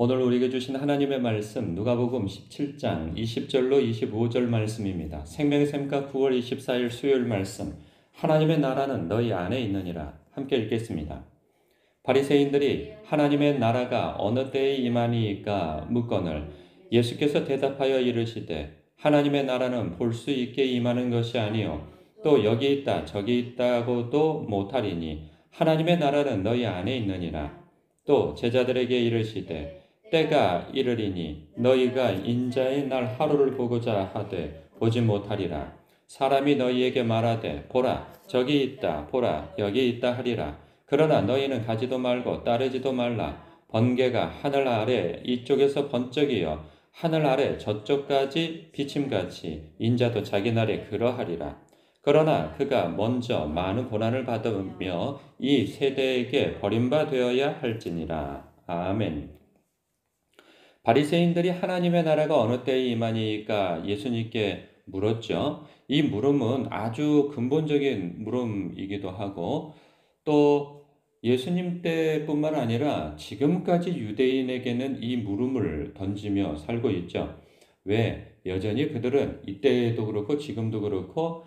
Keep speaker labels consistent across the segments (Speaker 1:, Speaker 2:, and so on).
Speaker 1: 오늘 우리에게 주신 하나님의 말씀 누가복음 17장 20절로 25절 말씀입니다. 생명의 샘가 9월 24일 수요일 말씀. 하나님의 나라는 너희 안에 있느니라. 함께 읽겠습니다. 바리새인들이 하나님의 나라가 어느 때에 임하니이까 묻거늘 예수께서 대답하여 이르시되 하나님의 나라는 볼 수 있게 임하는 것이 아니요 또 여기 있다 저기 있다고도 못하리니 하나님의 나라는 너희 안에 있느니라. 또 제자들에게 이르시되 때가 이르리니 너희가 인자의 날 하루를 보고자 하되 보지 못하리라. 사람이 너희에게 말하되 보라 저기 있다 보라 여기 있다 하리라. 그러나 너희는 가지도 말고 따르지도 말라. 번개가 하늘 아래 이쪽에서 번쩍이어 하늘 아래 저쪽까지 비침같이 인자도 자기 날에 그러하리라. 그러나 그가 먼저 많은 고난을 받으며 이 세대에게 버림받아야 할지니라. 아멘. 바리새인들이 하나님의 나라가 어느 때에 임하니까 예수님께 물었죠. 이 물음은 아주 근본적인 물음이기도 하고 또 예수님 때뿐만 아니라 지금까지 유대인에게는 이 물음을 던지며 살고 있죠. 왜? 여전히 그들은 이때도 그렇고 지금도 그렇고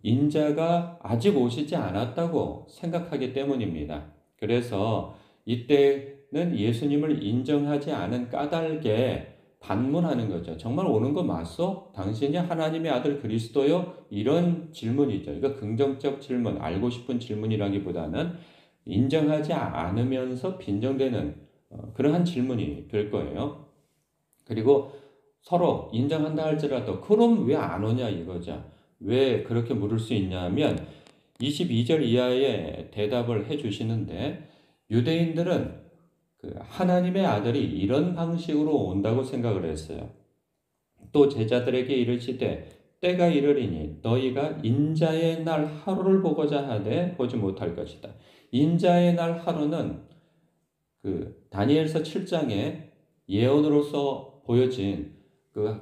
Speaker 1: 인자가 아직 오시지 않았다고 생각하기 때문입니다. 그래서 이때는 예수님을 인정하지 않은 까닭에 반문하는 거죠. 정말 오는 거 맞소? 당신이 하나님의 아들 그리스도요? 이런 질문이죠. 이거 긍정적 질문, 알고 싶은 질문이라기보다는 인정하지 않으면서 빈정되는 그러한 질문이 될 거예요. 그리고 서로 인정한다 할지라도 그럼 왜 안 오냐 이거죠. 왜 그렇게 물을 수 있냐면 22절 이하의 대답을 해주시는데 유대인들은 하나님의 아들이 이런 방식으로 온다고 생각을 했어요. 또 제자들에게 이르시되 때가 이르리니 너희가 인자의 날 하루를 보고자 하되 보지 못할 것이다. 인자의 날 하루는 다니엘서 7장에 예언으로서 보여진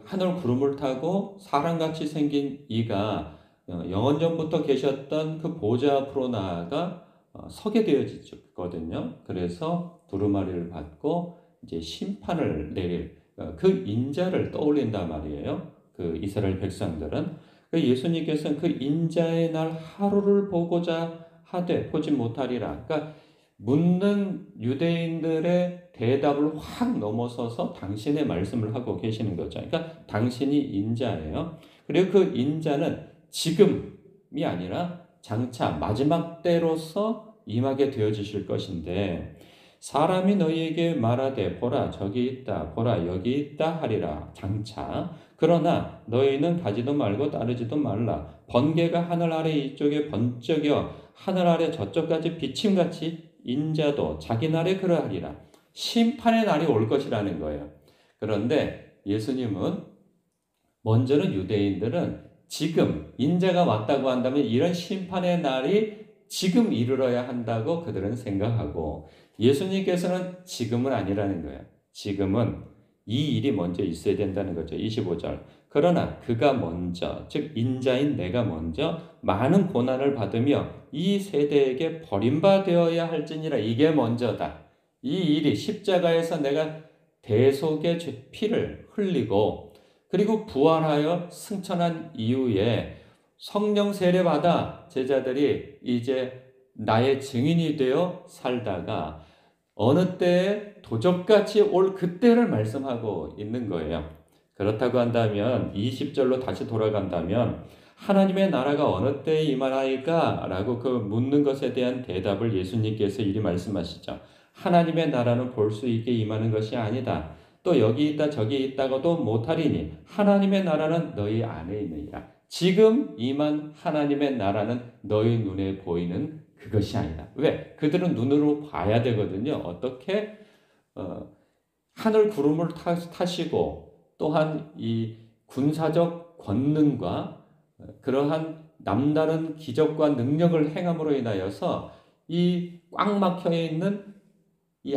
Speaker 1: 하늘 구름을 타고 사람같이 생긴 이가 영원전부터 계셨던 그 보좌 앞으로 나아가 서게 되어지거든요. 그래서 두루마리를 받고 이제 심판을 내릴 그 인자를 떠올린단 말이에요. 그 이스라엘 백성들은 예수님께서는 그 인자의 날 하루를 보고자 하되 보지 못하리라. 그러니까 묻는 유대인들의 대답을 확 넘어서서 당신의 말씀을 하고 계시는 거죠. 그러니까 당신이 인자예요. 그리고 그 인자는 지금이 아니라 장차 마지막 때로서 임하게 되어지실 것인데 사람이 너희에게 말하되 보라 저기 있다 보라 여기 있다 하리라 장차. 그러나 너희는 가지도 말고 따르지도 말라. 번개가 하늘 아래 이쪽에 번쩍여 하늘 아래 저쪽까지 비침같이 인자도 자기 날에 그러하리라. 심판의 날이 올 것이라는 거예요. 그런데 예수님은 먼저는 유대인들은 지금 인자가 왔다고 한다면 이런 심판의 날이 지금 이르러야 한다고 그들은 생각하고 예수님께서는 지금은 아니라는 거예요. 지금은 이 일이 먼저 있어야 된다는 거죠. 25절. 그러나 그가 먼저, 즉 인자인 내가 먼저 많은 고난을 받으며 이 세대에게 버림받아야 할지니라. 이게 먼저다. 이 일이 십자가에서 내가 대속의 피를 흘리고 그리고 부활하여 승천한 이후에 성령 세례받아 제자들이 이제 나의 증인이 되어 살다가 어느 때에 도적같이 올 그때를 말씀하고 있는 거예요. 그렇다고 한다면 20절로 다시 돌아간다면 하나님의 나라가 어느 때에 임하나이까? 라고 그 묻는 것에 대한 대답을 예수님께서 이리 말씀하시죠. 하나님의 나라는 볼 수 있게 임하는 것이 아니다. 또 여기 있다 저기 있다고도 못하리니 하나님의 나라는 너희 안에 있느니라. 지금 임한 하나님의 나라는 너희 눈에 보이는 그것이 아니다. 왜? 그들은 눈으로 봐야 되거든요. 어떻게? 하늘 구름을 타시고 또한 이 군사적 권능과 그러한 남다른 기적과 능력을 행함으로 인하여서 이 꽉 막혀 있는 이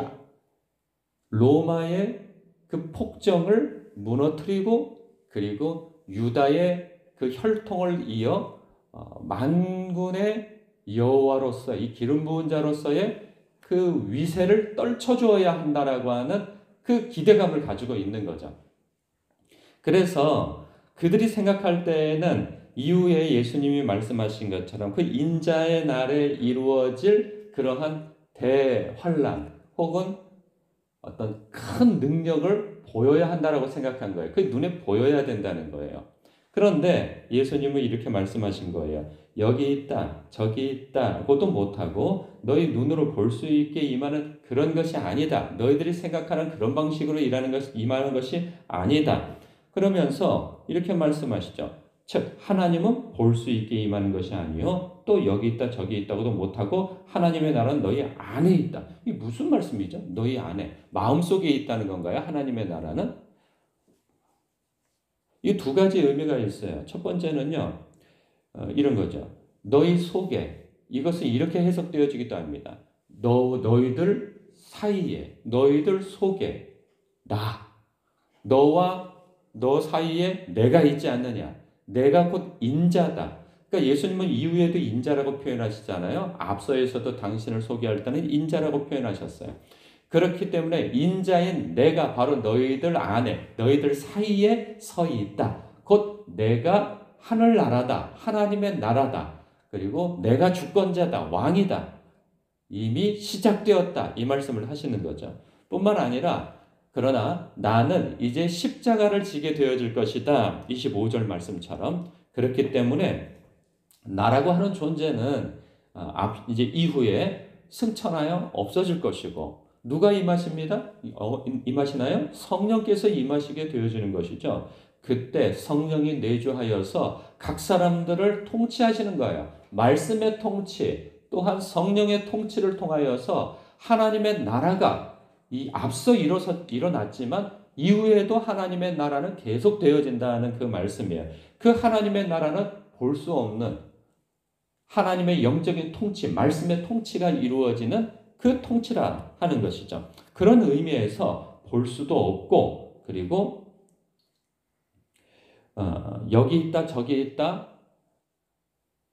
Speaker 1: 로마의 그 폭정을 무너뜨리고 그리고 유다의 그 혈통을 이어 만군의 여호와로서 이 기름 부은 자로서의 그 위세를 떨쳐주어야 한다라고 하는 그 기대감을 가지고 있는 거죠. 그래서 그들이 생각할 때에는 이후에 예수님이 말씀하신 것처럼 그 인자의 날에 이루어질 그러한 대환란 혹은 어떤 큰 능력을 보여야 한다라고 생각한 거예요. 그게 눈에 보여야 된다는 거예요. 그런데 예수님은 이렇게 말씀하신 거예요. 여기 있다, 저기 있다, 그것도 못하고 너희 눈으로 볼 수 있게 임하는 그런 것이 아니다. 너희들이 생각하는 그런 방식으로 임하는 것이 아니다. 그러면서 이렇게 말씀하시죠. 즉 하나님은 볼 수 있게 임하는 것이 아니요 또 여기 있다 저기 있다고도 못하고 하나님의 나라는 너희 안에 있다. 이게 무슨 말씀이죠? 너희 안에 마음속에 있다는 건가요? 하나님의 나라는? 이 두 가지 의미가 있어요. 첫 번째는요. 이런 거죠. 너희 속에 이것은 이렇게 해석되어지기도 합니다. 너희들 사이에 너희들 속에 너와 너 사이에 내가 있지 않느냐. 내가 곧 인자다. 그러니까 예수님은 이후에도 인자라고 표현하시잖아요. 앞서에서도 당신을 소개할 때는 인자라고 표현하셨어요. 그렇기 때문에 인자인 내가 바로 너희들 안에, 너희들 사이에 서 있다. 곧 내가 하늘나라다. 하나님의 나라다. 그리고 내가 주권자다. 왕이다. 이미 시작되었다. 이 말씀을 하시는 거죠. 뿐만 아니라 그러나 나는 이제 십자가를 지게 되어질 것이다. 25절 말씀처럼. 그렇기 때문에 나라고 하는 존재는 이제 이후에 승천하여 없어질 것이고 누가 임하십니다? 임하시나요? 성령께서 임하시게 되어지는 것이죠. 그때 성령이 내주하여서 각 사람들을 통치하시는 거예요. 말씀의 통치 또한 성령의 통치를 통하여서 하나님의 나라가 이 앞서 일어났지만 이후에도 하나님의 나라는 계속 되어진다는 그 말씀이에요. 그 하나님의 나라는 볼 수 없는 하나님의 영적인 통치, 말씀의 통치가 이루어지는 그 통치라 하는 것이죠. 그런 의미에서 볼 수도 없고 그리고 여기 있다 저기 있다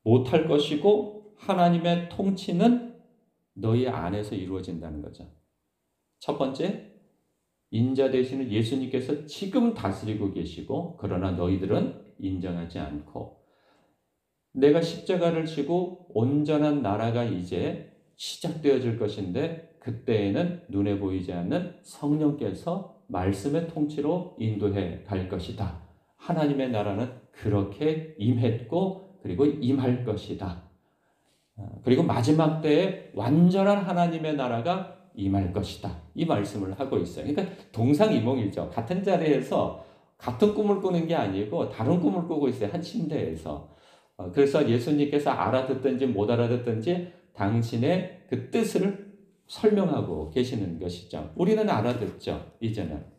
Speaker 1: 못할 것이고 하나님의 통치는 너희 안에서 이루어진다는 거죠. 첫 번째, 인자 되시는 예수님께서 지금 다스리고 계시고 그러나 너희들은 인정하지 않고 내가 십자가를 지고 온전한 나라가 이제 시작되어질 것인데 그때에는 눈에 보이지 않는 성령께서 말씀의 통치로 인도해 갈 것이다. 하나님의 나라는 그렇게 임했고 그리고 임할 것이다. 그리고 마지막 때에 완전한 하나님의 나라가 임할 것이다. 이 말씀을 하고 있어요. 그러니까 동상이몽이죠. 같은 자리에서 같은 꿈을 꾸는 게 아니고 다른 꿈을 꾸고 있어요. 한 침대에서. 그래서 예수님께서 알아듣든지 못 알아듣든지 당신의 그 뜻을 설명하고 계시는 것이죠. 우리는 알아듣죠. 이제는.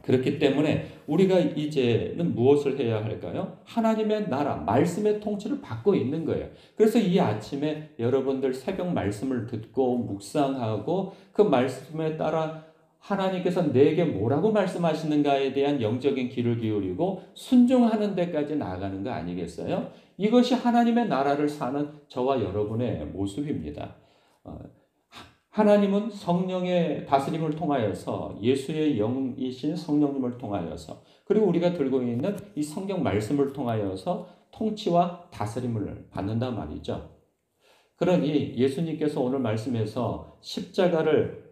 Speaker 1: 그렇기 때문에 우리가 이제는 무엇을 해야 할까요? 하나님의 나라, 말씀의 통치를 받고 있는 거예요. 그래서 이 아침에 여러분들 새벽 말씀을 듣고 묵상하고 그 말씀에 따라 하나님께서 내게 뭐라고 말씀하시는가에 대한 영적인 귀를 기울이고 순종하는 데까지 나아가는 거 아니겠어요? 이것이 하나님의 나라를 사는 저와 여러분의 모습입니다. 하나님은 성령의 다스림을 통하여서 예수의 영이신 성령님을 통하여서 그리고 우리가 들고 있는 이 성경 말씀을 통하여서 통치와 다스림을 받는단 말이죠. 그러니 예수님께서 오늘 말씀에서 십자가를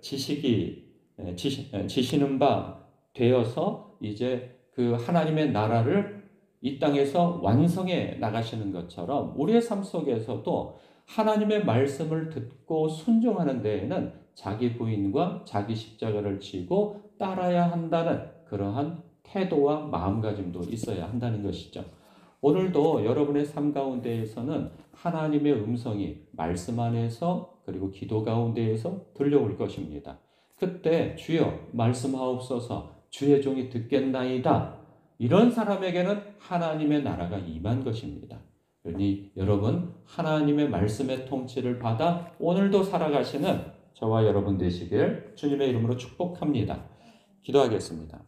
Speaker 1: 지시는 바 되어서 이제 그 하나님의 나라를 이 땅에서 완성해 나가시는 것처럼 우리의 삶 속에서도 하나님의 말씀을 듣고 순종하는 데에는 자기 부인과 자기 십자가를 지고 따라야 한다는 그러한 태도와 마음가짐도 있어야 한다는 것이죠. 오늘도 여러분의 삶 가운데에서는 하나님의 음성이 말씀 안에서 그리고 기도 가운데에서 들려올 것입니다. 그때 주여 말씀하옵소서 주의 종이 듣겠나이다. 이런 사람에게는 하나님의 나라가 임한 것입니다. 그러니 여러분 하나님의 말씀의 통치를 받아 오늘도 살아가시는 저와 여러분 되시길 주님의 이름으로 축복합니다. 기도하겠습니다.